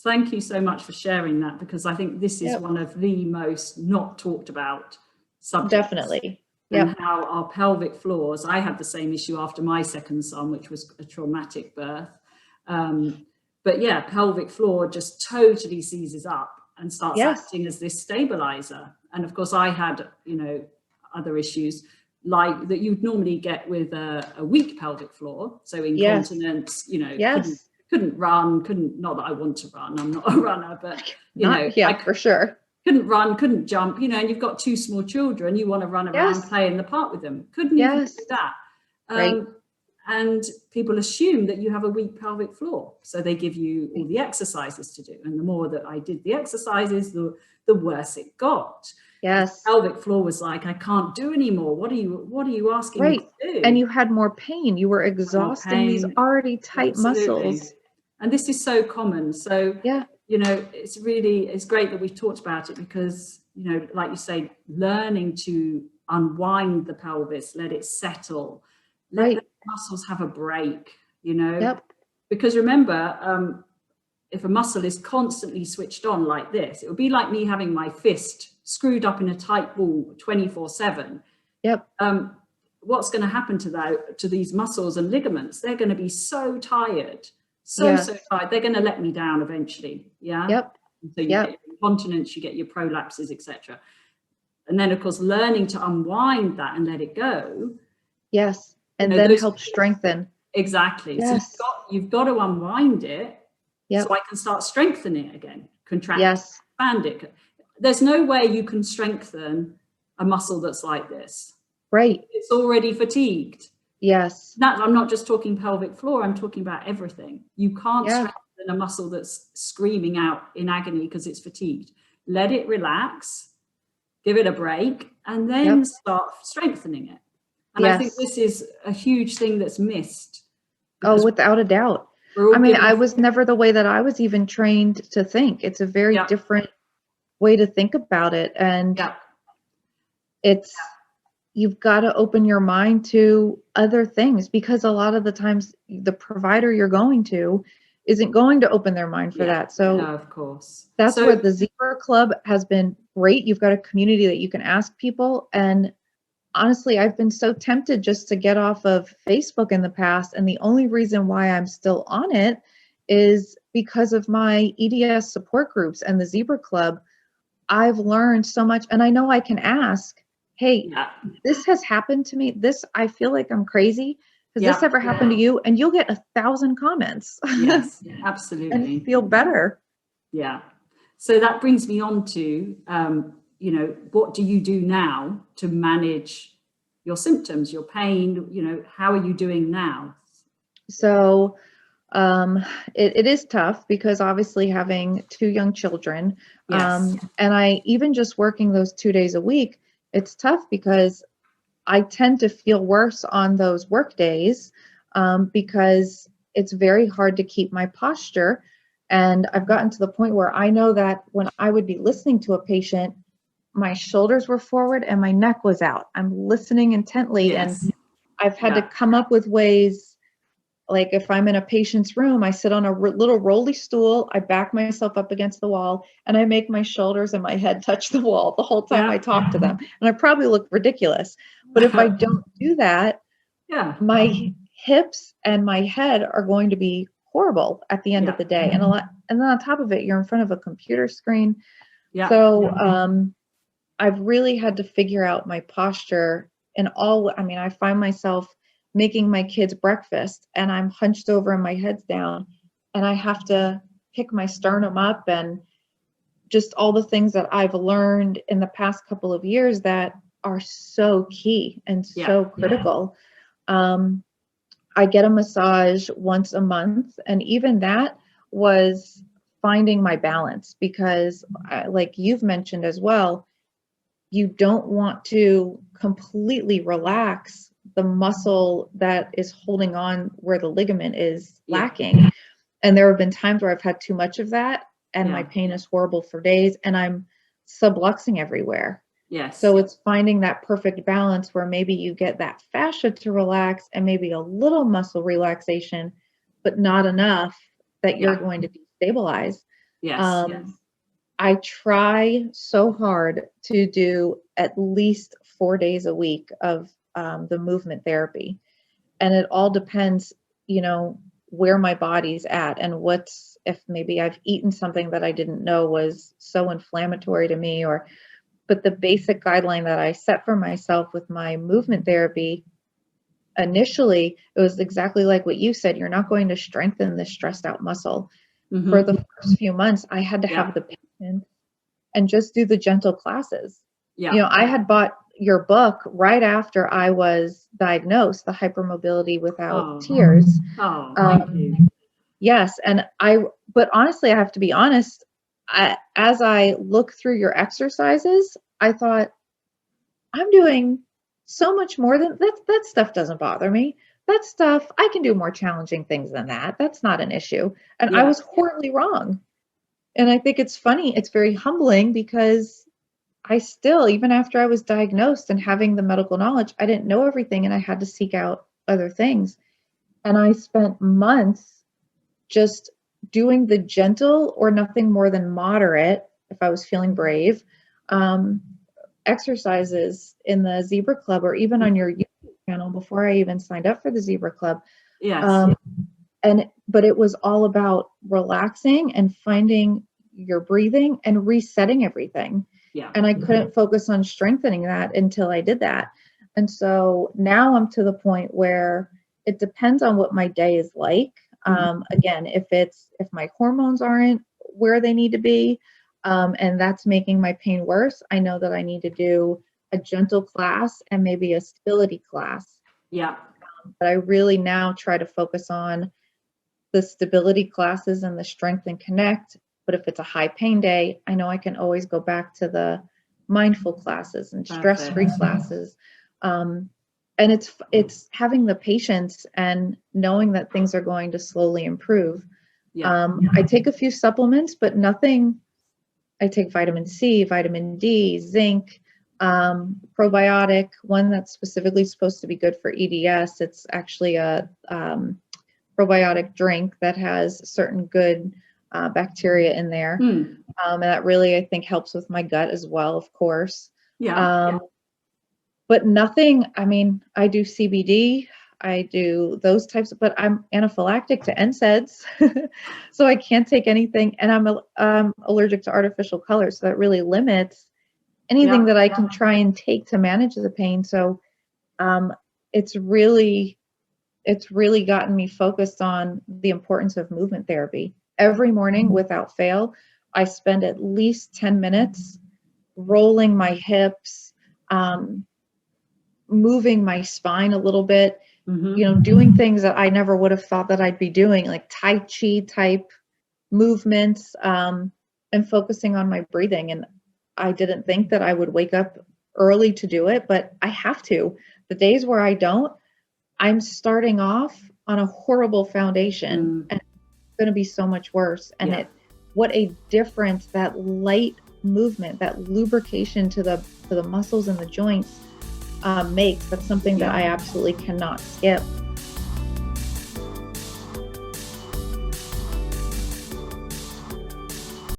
Thank you so much for sharing that, because I think this is one of the most not talked about subjects. Definitely. And how our pelvic floors, I had the same issue after my second son, which was a traumatic birth. But yeah, pelvic floor just totally seizes up and starts acting as this stabilizer. And of course, I had, other issues like that you'd normally get with a weak pelvic floor. So incontinence, couldn't run, not that I want to run, I'm not a runner, but for sure. Couldn't run, couldn't jump, and you've got 2 small children, you want to run around, play in the park with them. Couldn't even do that. And people assume that you have a weak pelvic floor. So they give you all the exercises to do. And the more that I did the exercises, the worse it got. Yes. The pelvic floor was like, I can't do anymore. What are you asking me to do? And you had more pain. You were exhausting these already tight muscles. And this is so common. So, it's great that we've talked about it, because, like you say, learning to unwind the pelvis, let it settle, let the muscles have a break, because remember, if a muscle is constantly switched on like this, it would be like me having my fist screwed up in a tight ball 24/7. What's going to happen to these muscles and ligaments? They're going to be so tired. So tired, they're going to let me down eventually. So you get your incontinence, you get your prolapses, etc. And then, of course, learning to unwind that and let it go. And then help strengthen. Exactly. So you've got to unwind it so I can start strengthening it again, contract, expand it. There's no way you can strengthen a muscle that's like this. It's already fatigued. I'm not just talking pelvic floor, I'm talking about everything. You can't strengthen a muscle that's screaming out in agony because it's fatigued. Let it relax, give it a break, and then start strengthening it. And I think this is a huge thing that's missed. Oh, without a doubt. I mean, I was never the way that I was even trained to think. It's a very different way to think about it. And you've got to open your mind to other things, because a lot of the times the provider you're going to isn't going to open their mind for that. So of course, that's where the Zebra Club has been great. You've got a community that you can ask people. And honestly, I've been so tempted just to get off of Facebook in the past. And the only reason why I'm still on it is because of my EDS support groups and the Zebra Club. I've learned so much, and I know I can ask, hey, this has happened to me. I feel like I'm crazy. Has this ever happened to you? And you'll get 1,000 comments. Yes, absolutely. And feel better. Yeah. So that brings me on to, what do you do now to manage your symptoms, your pain? How are you doing now? So it is tough, because obviously having 2 young children, and I even just working those 2 days a week, it's tough because I tend to feel worse on those work days, because it's very hard to keep my posture. And I've gotten to the point where I know that when I would be listening to a patient, my shoulders were forward and my neck was out. I'm listening intently, and I've had to come up with ways. Like if I'm in a patient's room, I sit on a little rolly stool, I back myself up against the wall, and I make my shoulders and my head touch the wall the whole time I talk to them. And I probably look ridiculous, but if I don't do that, my hips and my head are going to be horrible at the end of the day. And then on top of it, you're in front of a computer screen. So I've really had to figure out my posture I find myself making my kids breakfast and I'm hunched over and my head's down, and I have to pick my sternum up, and just all the things that I've learned in the past couple of years that are so key and so critical. I get a massage once a month, and even that was finding my balance, because like you've mentioned as well, you don't want to completely relax the muscle that is holding on where the ligament is lacking. And there have been times where I've had too much of that, and my pain is horrible for days, and I'm subluxing everywhere. So it's finding that perfect balance where maybe you get that fascia to relax and maybe a little muscle relaxation, but not enough that you're going to be stabilized. Yes. Yes. I try so hard to do at least 4 days a week of the movement therapy. And it all depends, where my body's at and if maybe I've eaten something that I didn't know was so inflammatory to me, but the basic guideline that I set for myself with my movement therapy, initially, it was exactly like what you said. You're not going to strengthen this stressed out muscle. Mm-hmm. For the first few months, I had to have the patience and just do the gentle classes. Yeah. I had bought your book right after I was diagnosed, the Hypermobility Without Tears. Oh, thank you. Yes. But honestly, I have to be honest, as I look through your exercises, I thought, I'm doing so much more than that stuff doesn't bother me. That stuff, I can do more challenging things than that. That's not an issue. And I was horribly wrong. And I think it's funny. It's very humbling because I still, even after I was diagnosed and having the medical knowledge, I didn't know everything and I had to seek out other things. And I spent months just doing the gentle or nothing more than moderate, if I was feeling brave, exercises in the Zebra Club or even on your YouTube channel before I even signed up for the Zebra Club. Yes. But it was all about relaxing and finding your breathing and resetting everything. Yeah. And I couldn't focus on strengthening that until I did that. And so now I'm to the point where it depends on what my day is like. Again, if my hormones aren't where they need to be, and that's making my pain worse, I know that I need to do a gentle class and maybe a stability class. Yeah. But I really now try to focus on the stability classes and the strength and connect. But if it's a high pain day, I know I can always go back to the mindful classes and stress-free classes. And it's having the patience and knowing that things are going to slowly improve. Yeah. I take a few supplements, but nothing. I take vitamin C, vitamin D, zinc, probiotic, one that's specifically supposed to be good for EDS. It's actually a probiotic drink that has certain good bacteria in there. And that really, I think, helps with my gut as well, of course. Yeah. But nothing, I do CBD, I do those types, but I'm anaphylactic to NSAIDs, so I can't take anything. And I'm allergic to artificial colors, so that really limits anything that I can try and take to manage the pain. So it's really gotten me focused on the importance of movement therapy. Every morning, without fail, I spend at least 10 minutes rolling my hips, moving my spine a little bit, doing things that I never would have thought that I'd be doing, like Tai Chi type movements, and focusing on my breathing. And I didn't think that I would wake up early to do it, but I have to. The days where I don't, I'm starting off on a horrible foundation and it's going to be so much worse. And what a difference that light movement, that lubrication to the muscles and the joints makes. That's something that I absolutely cannot skip.